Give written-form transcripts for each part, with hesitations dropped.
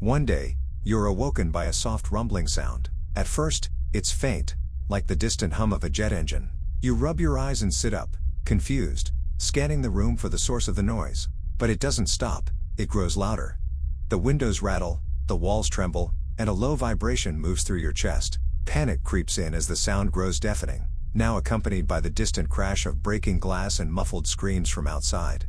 One day, you're awoken by a soft rumbling sound. At first, it's faint, like the distant hum of a jet engine. You rub your eyes and sit up, confused, scanning the room for the source of the noise. But it doesn't stop, it grows louder. The windows rattle, the walls tremble, and a low vibration moves through your chest. Panic creeps in as the sound grows deafening, now accompanied by the distant crash of breaking glass and muffled screams from outside.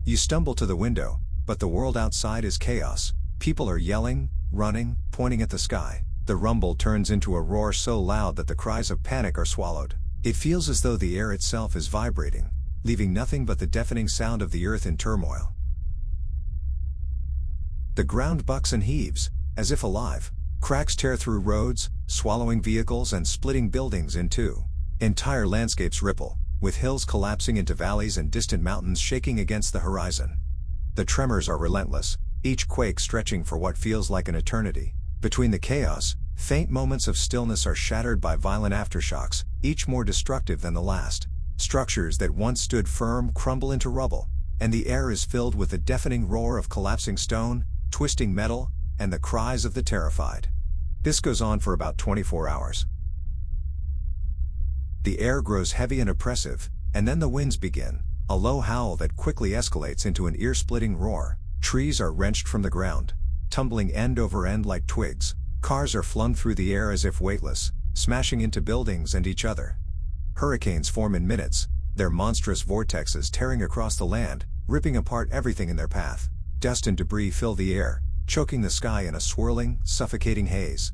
You stumble to the window, but the world outside is chaos. People are yelling, running, pointing at the sky. The rumble turns into a roar so loud that the cries of panic are swallowed. It feels as though the air itself is vibrating, leaving nothing but the deafening sound of the earth in turmoil. The ground bucks and heaves, as if alive. Cracks tear through roads, swallowing vehicles and splitting buildings in two. Entire landscapes ripple, with hills collapsing into valleys and distant mountains shaking against the horizon. The tremors are relentless, each quake stretching for what feels like an eternity. Between the chaos, faint moments of stillness are shattered by violent aftershocks, each more destructive than the last. Structures that once stood firm crumble into rubble, and the air is filled with the deafening roar of collapsing stone, twisting metal, and the cries of the terrified. This goes on for about 24 hours. The air grows heavy and oppressive, and then the winds begin, a low howl that quickly escalates into an ear-splitting roar. Trees are wrenched from the ground, tumbling end over end like twigs. Cars are flung through the air as if weightless, smashing into buildings and each other. Hurricanes form in minutes, their monstrous vortexes tearing across the land, ripping apart everything in their path. Dust and debris fill the air, choking the sky in a swirling, suffocating haze.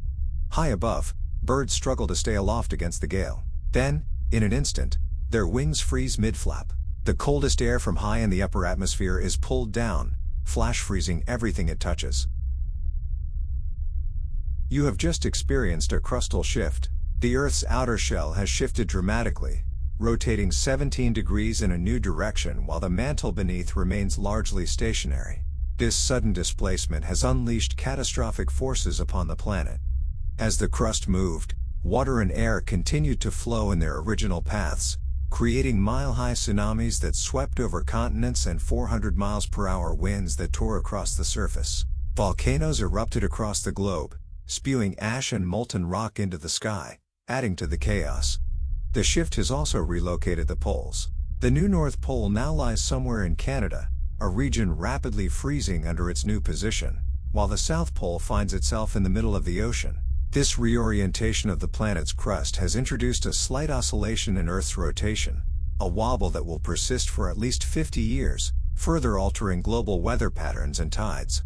High above, birds struggle to stay aloft against the gale. Then, in an instant, their wings freeze mid-flap. The coldest air from high in the upper atmosphere is pulled down, flash freezing everything it touches. You have just experienced a crustal shift. The Earth's outer shell has shifted dramatically, rotating 17 degrees in a new direction while the mantle beneath remains largely stationary. This sudden displacement has unleashed catastrophic forces upon the planet. As the crust moved, water and air continued to flow in their original paths, creating mile-high tsunamis that swept over continents and 400 miles per hour winds that tore across the surface. Volcanoes erupted across the globe, spewing ash and molten rock into the sky, adding to the chaos. The shift has also relocated the poles. The new North Pole now lies somewhere in Canada, a region rapidly freezing under its new position, while the South Pole finds itself in the middle of the ocean. This reorientation of the planet's crust has introduced a slight oscillation in Earth's rotation, a wobble that will persist for at least 50 years, further altering global weather patterns and tides.